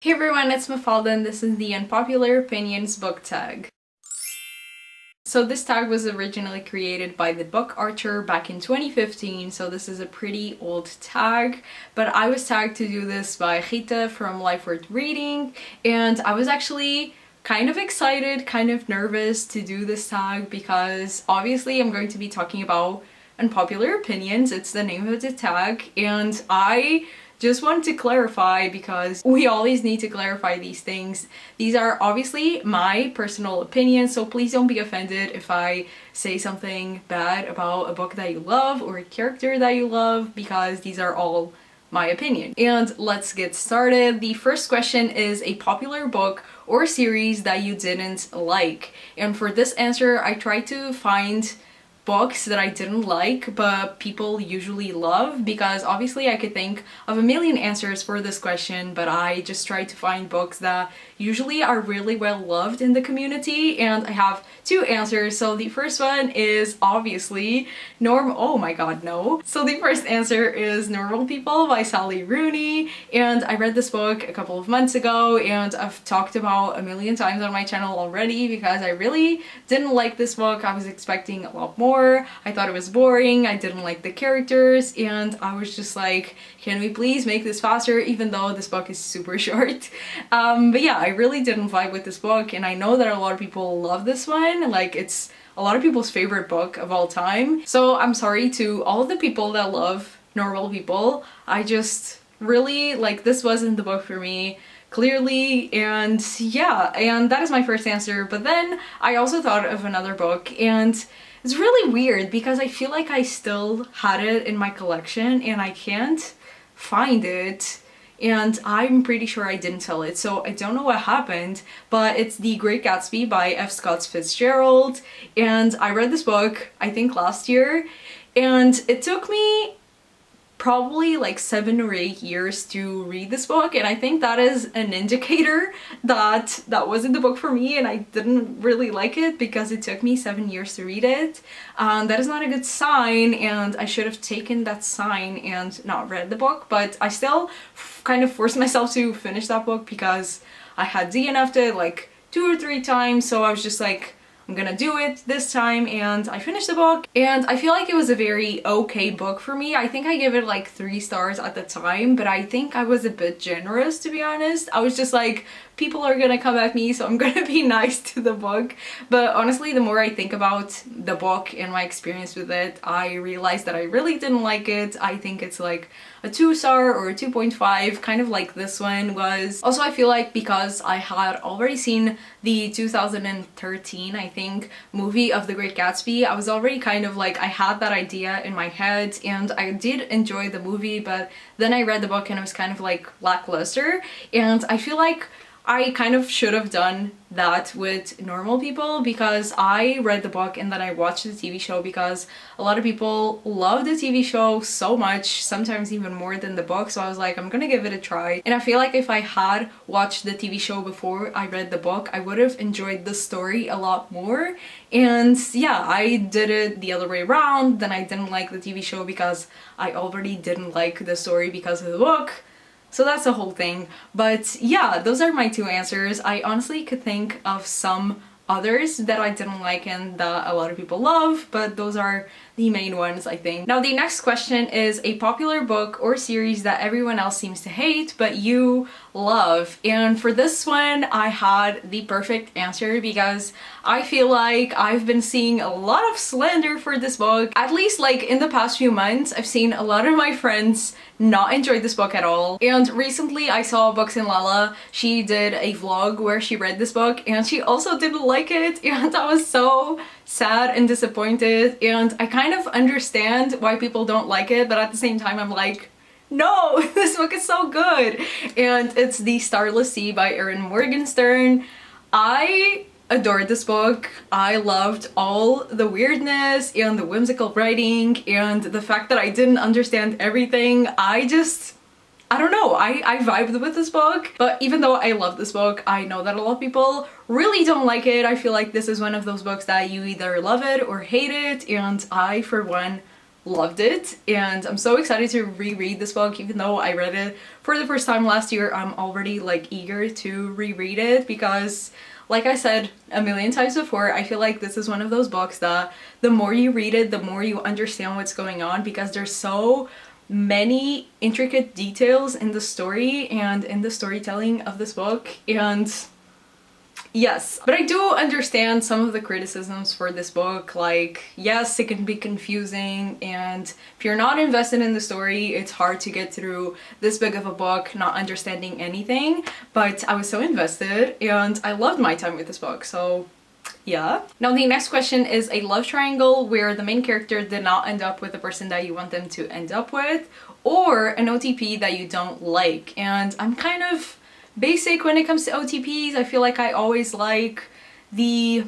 Hey everyone, it's Mafalda and this is the Unpopular Opinions book tag. So this tag was originally created by the book Archer back in 2015, so this is a pretty old tag, but I was tagged to do this by Rita from Life Worth Reading, and I was actually kind of excited, kind of nervous to do this tag because obviously I'm going to be talking about unpopular opinions. It's the name of the tag, and I just want to clarify because we always need to clarify these things. These are obviously my personal opinions, so please don't be offended if I say something bad about a book that you love or a character that you love, because these are all my opinion. And let's get started. The first question is a popular book or series that you didn't like. And for this answer, I tried to find books that I didn't like but people usually love, because obviously I could think of a million answers for this question, but I just tried to find books that usually are really well loved in the community, and I have two answers. So the first one is obviously oh my god, no. So the first answer is Normal People by Sally Rooney, and I read this book a couple of months ago and I've talked about a million times on my channel already because I really didn't like this book. I was expecting a lot more. I thought it was boring, I didn't like the characters, and I was just like, can we please make this faster, even though this book is super short. But yeah, I really didn't vibe with this book, and I know that a lot of people love this one. Like, it's a lot of people's favorite book of all time. So I'm sorry to all of the people that love Normal People. I just really, like, this wasn't the book for me, clearly, and yeah, and that is my first answer. But then I also thought of another book, and it's really weird because I feel like I still had it in my collection and I can't find it, and I'm pretty sure I didn't sell it, so I don't know what happened, but it's The Great Gatsby by F. Scott Fitzgerald, and I read this book I think last year, and it took me probably like 7 or 8 years to read this book, and I think that is an indicator that that wasn't the book for me and I didn't really like it because it took me 7 years to read it. That is not a good sign, and I should have taken that sign and not read the book, but I still kind of forced myself to finish that book because I had DNF'd it like 2 or 3 times, so I was just like, I'm gonna do it this time, and I finished the book, and I feel like it was a very okay book for me. I think I gave it like 3 stars at the time, but I think I was a bit generous, to be honest. I was just like, people are gonna come at me, so I'm gonna be nice to the book. But honestly, the more I think about the book and my experience with it, I realized that I really didn't like it. I think it's like a 2-star or a 2.5, kind of like this one was. Also, I feel like because I had already seen the 2013, I think, movie of The Great Gatsby, I was already kind of like, I had that idea in my head, and I did enjoy the movie, but then I read the book and it was kind of like lackluster, and I feel like I kind of should have done that with Normal People, because I read the book and then I watched the TV show because a lot of people love the TV show so much, sometimes even more than the book, so I was like, I'm gonna give it a try. And I feel like if I had watched the TV show before I read the book, I would have enjoyed the story a lot more. And yeah, I did it the other way around. Then I didn't like the TV show because I already didn't like the story because of the book. So that's the whole thing. But yeah, those are my 2 answers. I honestly could think of some others that I didn't like and that a lot of people love, but those are the main ones, I think. Now, the next question is a popular book or series that everyone else seems to hate but you love. And for this one, I had the perfect answer because I feel like I've been seeing a lot of slander for this book. At least like in the past few months, I've seen a lot of my friends not enjoy this book at all. And recently I saw Books and Lala. She did a vlog where she read this book and she also didn't like it, and I was so sad and disappointed, and I kind of understand why people don't like it, but at the same time I'm like, no, this book is so good. And it's The Starless Sea by Erin Morgenstern. I adored this book. I loved all the weirdness and the whimsical writing and the fact that I didn't understand everything. I don't know, I vibed with this book. But even though I love this book, I know that a lot of people really don't like it. I feel like this is one of those books that you either love it or hate it, and I, for one, loved it, and I'm so excited to reread this book. Even though I read it for the first time last year, I'm already like eager to reread it because, like I said a million times before, I feel like this is one of those books that the more you read it, the more you understand what's going on, because there's so many intricate details in the story and in the storytelling of this book. And yes, but I do understand some of the criticisms for this book. Like, yes, it can be confusing, and if you're not invested in the story, it's hard to get through this big of a book not understanding anything. But I was so invested and I loved my time with this book, so yeah. Now the next question is a love triangle where the main character did not end up with the person that you want them to end up with, or an OTP that you don't like. And I'm kind of basic when it comes to OTPs. I feel like I always like the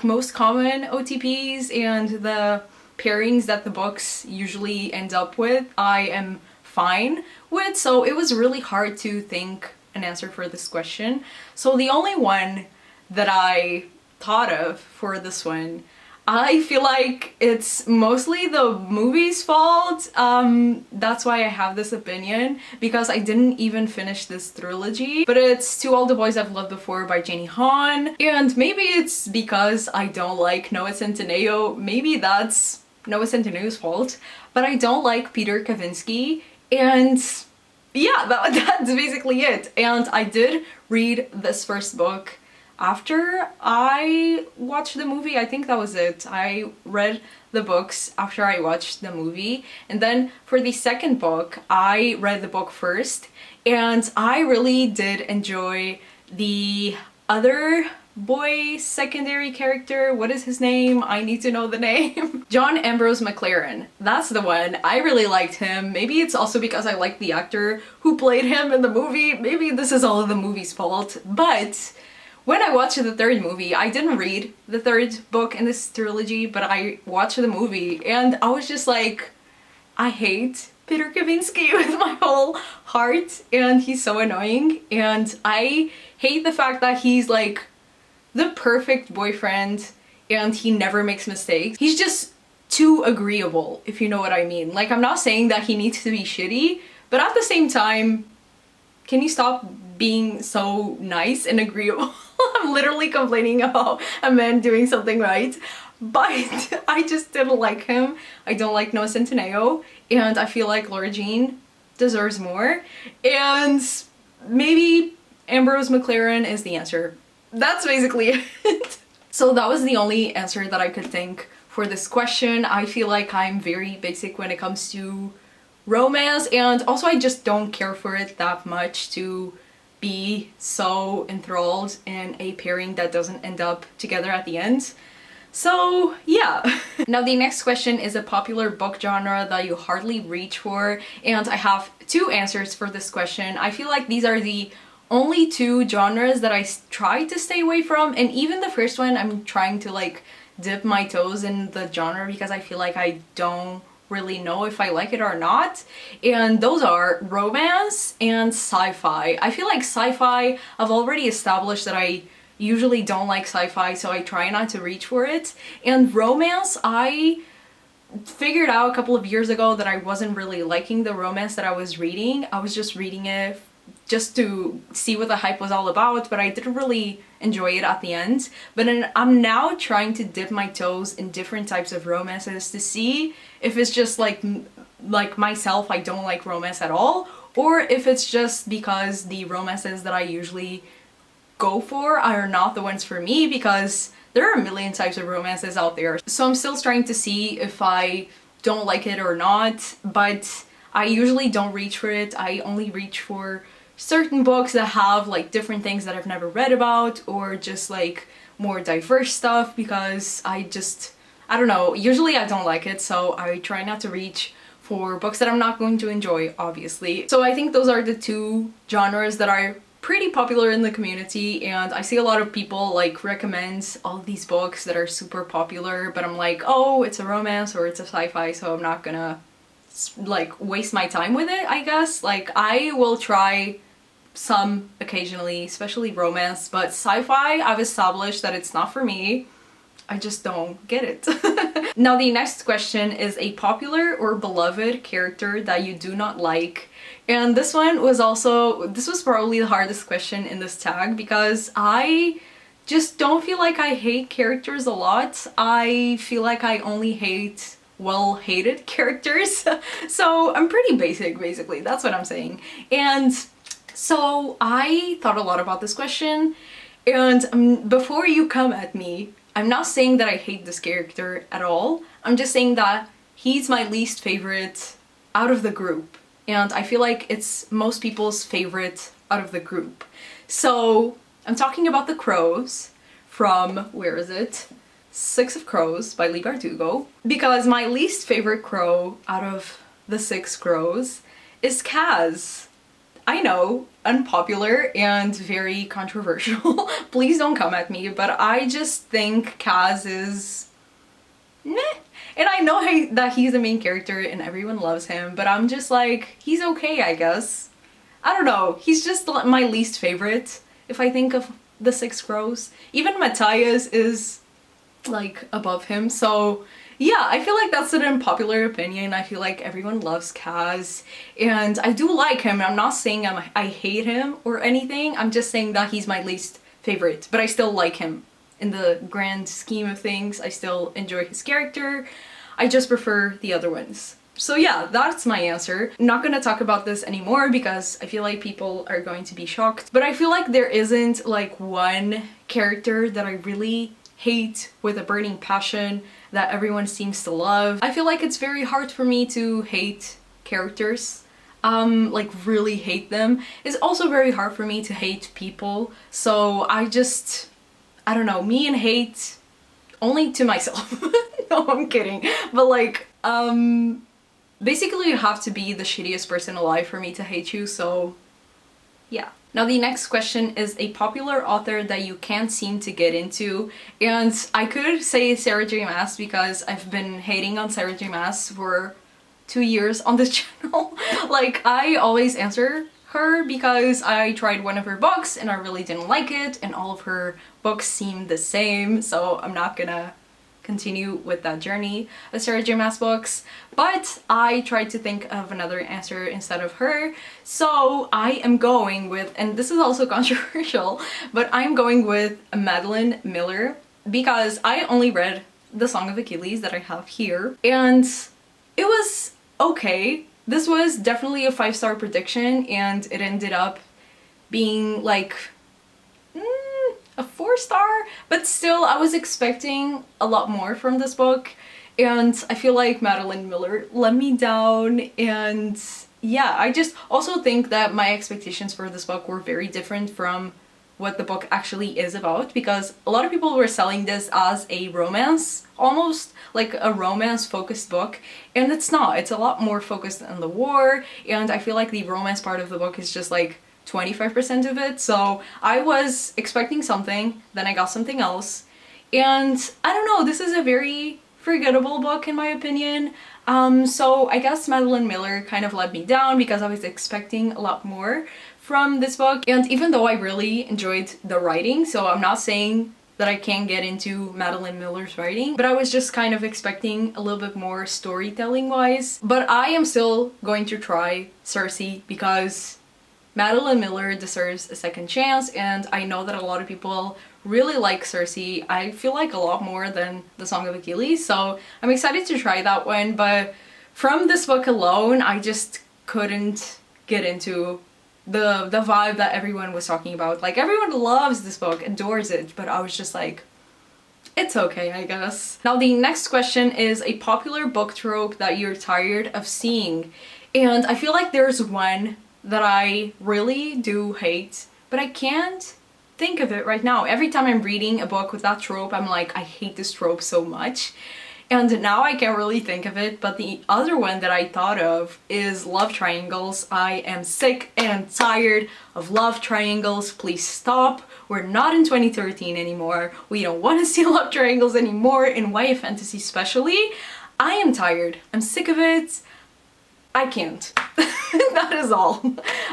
most common OTPs and the pairings that the books usually end up with I am fine with, so it was really hard to think an answer for this question. So the only one that I thought of for this one, I feel like it's mostly the movie's fault. That's why I have this opinion, because I didn't even finish this trilogy. But it's To All the Boys I've Loved Before by Jenny Han. And maybe it's because I don't like Noah Centineo. Maybe that's Noah Centineo's fault. But I don't like Peter Kavinsky. And yeah, that's basically it. And I did read this first book after I watched the movie. I think that was it. I read the books after I watched the movie, and then for the second book I read the book first, and I really did enjoy the other boy secondary character. What is his name? I need to know the name. John Ambrose McLaren. That's the one. I really liked him. Maybe it's also because I liked the actor who played him in the movie. Maybe this is all of the movie's fault, but when I watched the third movie, I didn't read the third book in this trilogy, but I watched the movie and I was just like, I hate Peter Kavinsky with my whole heart, and he's so annoying, and I hate the fact that he's like the perfect boyfriend and he never makes mistakes. He's just too agreeable, if you know what I mean. Like, I'm not saying that he needs to be shitty, but at the same time, can you stop being so nice and agreeable? I'm literally complaining about a man doing something right, but I just didn't like him. I don't like Noah Centineo, and I feel like Laura Jean deserves more, and maybe Ambrose McLaren is the answer. That's basically it. So that was the only answer that I could think for this question. I feel like I'm very basic when it comes to romance, and also I just don't care for it that much to be so enthralled in a pairing that doesn't end up together at the end. So yeah. Now the next question is a popular book genre that you hardly reach for, and I have two answers for this question. I feel like these are the only two genres that I try to stay away from, and even the first one I'm trying to like dip my toes in the genre because I feel like I don't really know if I like it or not, and those are romance and sci-fi. I feel like sci-fi, I've already established that I usually don't like sci-fi, so I try not to reach for it. And romance, I figured out a couple of years ago that I wasn't really liking the romance that I was reading. I was just reading it just to see what the hype was all about, but I didn't really enjoy it at the end. But I'm now trying to dip my toes in different types of romances to see if it's just like myself, I don't like romance at all, or if it's just because the romances that I usually go for are not the ones for me, because there are a million types of romances out there. So I'm still trying to see if I don't like it or not, but I usually don't reach for it. I only reach for certain books that have like different things that I've never read about, or just like more diverse stuff, because I don't know, usually I don't like it, so I try not to reach for books that I'm not going to enjoy, obviously. So I think those are the two genres that are pretty popular in the community, and I see a lot of people like recommend all these books that are super popular, but I'm like, oh, it's a romance or it's a sci-fi, so I'm not gonna like waste my time with it, I guess. Like, I will try some occasionally, especially romance, but sci-fi, I've established that it's not for me. I just don't get it. Now the next question is a popular or beloved character that you do not like. And this one was probably the hardest question in this tag because I just don't feel like I hate characters a lot. I feel like I only hate well-hated characters. So I'm pretty basic, basically. That's what I'm saying. And so I thought a lot about this question, and before you come at me, I'm not saying that I hate this character at all. I'm just saying that he's my least favorite out of the group. And I feel like it's most people's favorite out of the group. So I'm talking about the crows from, where is it? Six of Crows by Leigh Bardugo. Because my least favorite crow out of the six crows is Kaz. I know, unpopular and very controversial. Please don't come at me, but I just think Kaz is meh. And I know that he's the main character and everyone loves him, but I'm just like, he's okay, I guess. I don't know, he's just my least favorite if I think of the six crows. Even Matthias is like above him, so yeah, I feel like that's an unpopular opinion. I feel like everyone loves Kaz, and I do like him. I'm not saying I hate him or anything. I'm just saying that he's my least favorite, but I still like him. In the grand scheme of things, I still enjoy his character. I just prefer the other ones. So yeah, that's my answer. I'm not gonna talk about this anymore because I feel like people are going to be shocked, but I feel like there isn't like one character that I really hate with a burning passion that everyone seems to love. I feel like it's very hard for me to hate characters, like really hate them. It's also very hard for me to hate people, so I don't know, me and hate only to myself. No, I'm kidding. But like, basically you have to be the shittiest person alive for me to hate you, so yeah. Now the next question is a popular author that you can't seem to get into, and I could say Sarah J Maas because I've been hating on Sarah J Maas for 2 years on this channel. Like, I always answer her because I tried one of her books and I really didn't like it, and all of her books seem the same, so I'm not gonna continue with that journey of Sarah J Maas books, but I tried to think of another answer instead of her, so I am going with, and this is also controversial, but I'm going with Madeline Miller because I only read The Song of Achilles that I have here, and it was okay. This was definitely a 5-star prediction, and it ended up being like a 4-star, but still I was expecting a lot more from this book, and I feel like Madeline Miller let me down. And yeah, I just also think that my expectations for this book were very different from what the book actually is about, because a lot of people were selling this as a romance, almost like a romance focused book, and it's not. It's a lot more focused on the war, and I feel like the romance part of the book is just like 25% of it, so I was expecting something, then I got something else, and I don't know, this is a very forgettable book in my opinion. So I guess Madeline Miller kind of let me down because I was expecting a lot more from this book, and even though I really enjoyed the writing, so I'm not saying that I can't get into Madeline Miller's writing, but I was just kind of expecting a little bit more storytelling wise. But I am still going to try Circe because Madeline Miller deserves a second chance, and I know that a lot of people really like Circe. I feel like a lot more than The Song of Achilles, so I'm excited to try that one, but from this book alone, I just couldn't get into the vibe that everyone was talking about. Like, everyone loves this book, adores it, but I was just like, it's okay, I guess. Now the next question is a popular book trope that you're tired of seeing, and I feel like there's one that I really do hate, but I can't think of it right now. Every time I'm reading a book with that trope, I'm like, I hate this trope so much. And now I can't really think of it, but the other one that I thought of is love triangles. I am sick and tired of love triangles. Please stop. We're not in 2013 anymore. We don't want to see love triangles anymore, in YA fantasy especially. I am tired. I'm sick of it. I can't. That is all.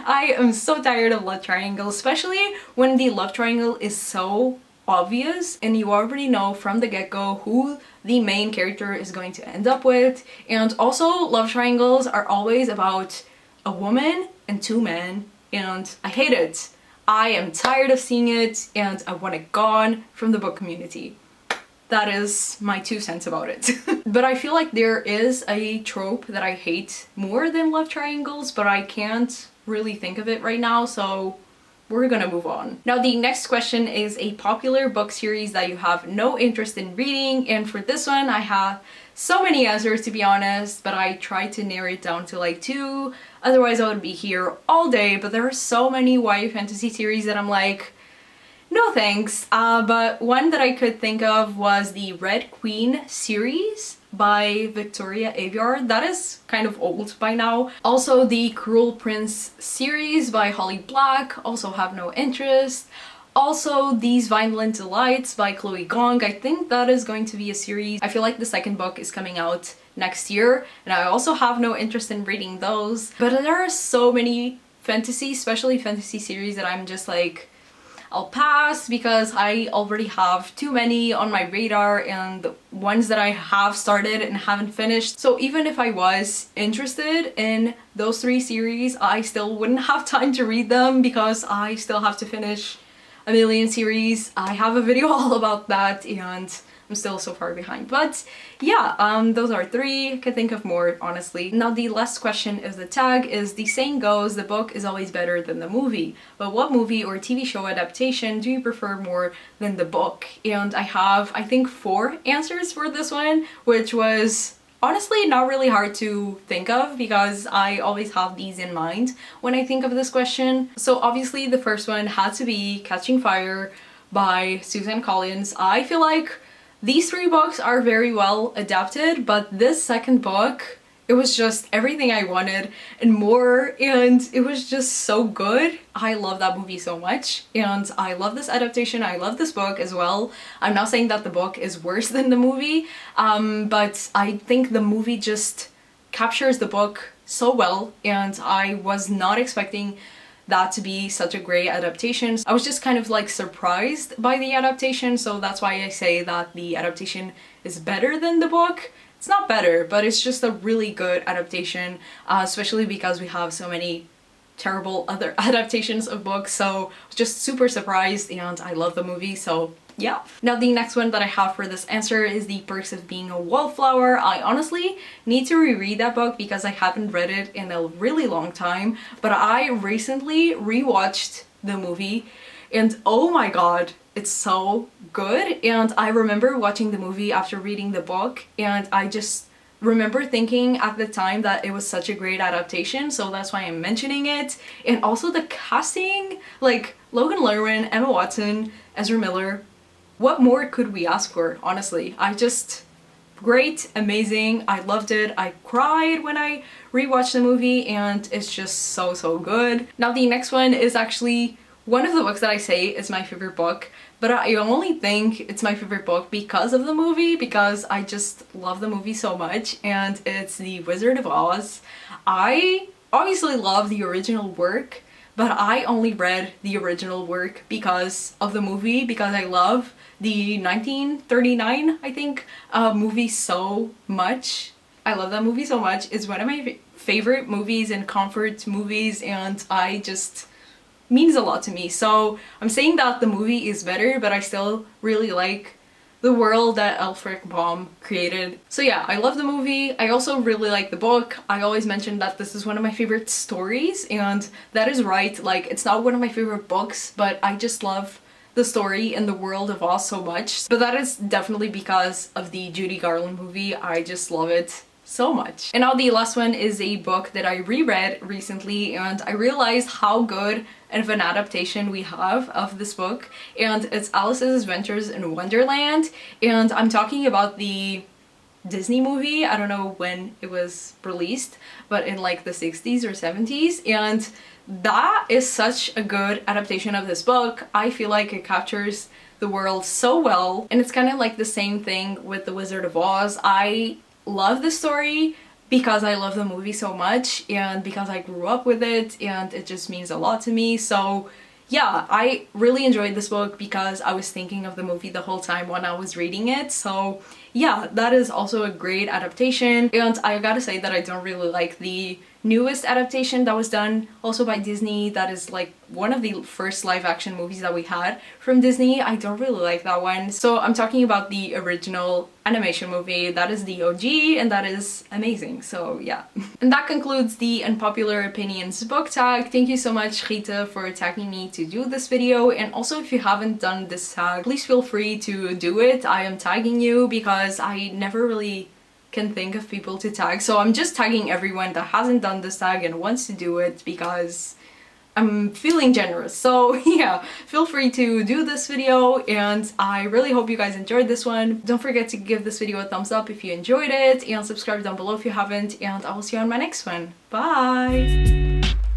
I am so tired of love triangles, especially when the love triangle is so obvious and you already know from the get-go who the main character is going to end up with. And also love triangles are always about a woman and two men, and I hate it. I am tired of seeing it and I want it gone from the book community. That is my 2 cents about it. But I feel like there is a trope that I hate more than love triangles, but I can't really think of it right now, so we're gonna move on. Now the next question is a popular book series that you have no interest in reading, and for this one I have so many answers to be honest, but I tried to narrow it down to like 2, otherwise I would be here all day. But there are so many YA fantasy series that I'm like, no thanks. But one that I could think of was the Red Queen series by Victoria Aveyard. That is kind of old by now. Also the Cruel Prince series by Holly Black, also have no interest. Also These Violent Delights by Chloe Gong, I think that is going to be a series. I feel like the second book is coming out next year and I also have no interest in reading those. But there are so many fantasy, especially fantasy series, that I'm just like, I'll pass because I already have too many on my radar and the ones that I have started and haven't finished. So even if I was interested in those 3 series, I still wouldn't have time to read them because I still have to finish a million series. I have a video all about that and I'm still so far behind. But yeah, those are 3. I can think of more, honestly. Now the last question of the tag is, the saying goes, the book is always better than the movie. But what movie or TV show adaptation do you prefer more than the book? And I have, I think, 4 answers for this one, which was honestly not really hard to think of because I always have these in mind when I think of this question. So obviously the first one had to be Catching Fire by Susan Collins. I feel like these 3 books are very well adapted, but this second book, it was just everything I wanted and more, and it was just so good. I love that movie so much, and I love this adaptation. I love this book as well. I'm not saying that the book is worse than the movie, but I think the movie just captures the book so well, and I was not expecting that to be such a great adaptation. I was just kind of like surprised by the adaptation, so that's why I say that the adaptation is better than the book. It's not better, but it's just a really good adaptation, especially because we have so many terrible other adaptations of books, so I was just super surprised and I love the movie, so yeah. Now the next one that I have for this answer is The Perks of Being a Wallflower. I honestly need to reread that book because I haven't read it in a really long time, but I recently rewatched the movie and oh my god, it's so good. And I remember watching the movie after reading the book and I just remember thinking at the time that it was such a great adaptation, so that's why I'm mentioning it. And also the casting, like Logan Lerman, Emma Watson, Ezra Miller. What more could we ask for, honestly? Great, amazing, I loved it. I cried when I rewatched the movie and it's just so good. Now the next one is actually one of the books that I say is my favorite book, but I only think it's my favorite book because of the movie, because I just love the movie so much, and it's The Wizard of Oz. I obviously love the original work, but I only read the original work because of the movie, because I love the 1939, I think, movie so much. I love that movie so much. It's one of my favorite movies and comfort movies, and I just means a lot to me. So I'm saying that the movie is better, but I still really like the world that Alfred Baum created. So yeah, I love the movie. I also really like the book. I always mention that this is one of my favorite stories, and that is right. Like, it's not one of my favorite books, but I just love the story and the world of Oz so much. But that is definitely because of the Judy Garland movie. I just love it so much. And now the last one is a book that I reread recently, and I realized how good of an adaptation we have of this book, and it's Alice's Adventures in Wonderland. And I'm talking about the Disney movie. I don't know when it was released, but in like the 60s or 70s, and that is such a good adaptation of this book. I feel like it captures the world so well, and it's kind of like the same thing with The Wizard of Oz. I love the story because I love the movie so much and because I grew up with it and it just means a lot to me. So yeah, I really enjoyed this book because I was thinking of the movie the whole time when I was reading it. So yeah, that is also a great adaptation. And I gotta say that I don't really like the newest adaptation that was done also by Disney. That is like one of the first live action movies that we had from Disney. I don't really like that one. So I'm talking about the original animation movie. That is the OG and that is amazing. So yeah. And that concludes the Unpopular Opinions book tag. Thank you so much, Rita, for tagging me to do this video. And also, if you haven't done this tag, please feel free to do it. I am tagging you because I never really can think of people to tag, so I'm just tagging everyone that hasn't done this tag and wants to do it because I'm feeling generous. So yeah, feel free to do this video, and I really hope you guys enjoyed this one. Don't forget to give this video a thumbs up if you enjoyed it, and subscribe down below if you haven't, and I will see you on my next one. Bye!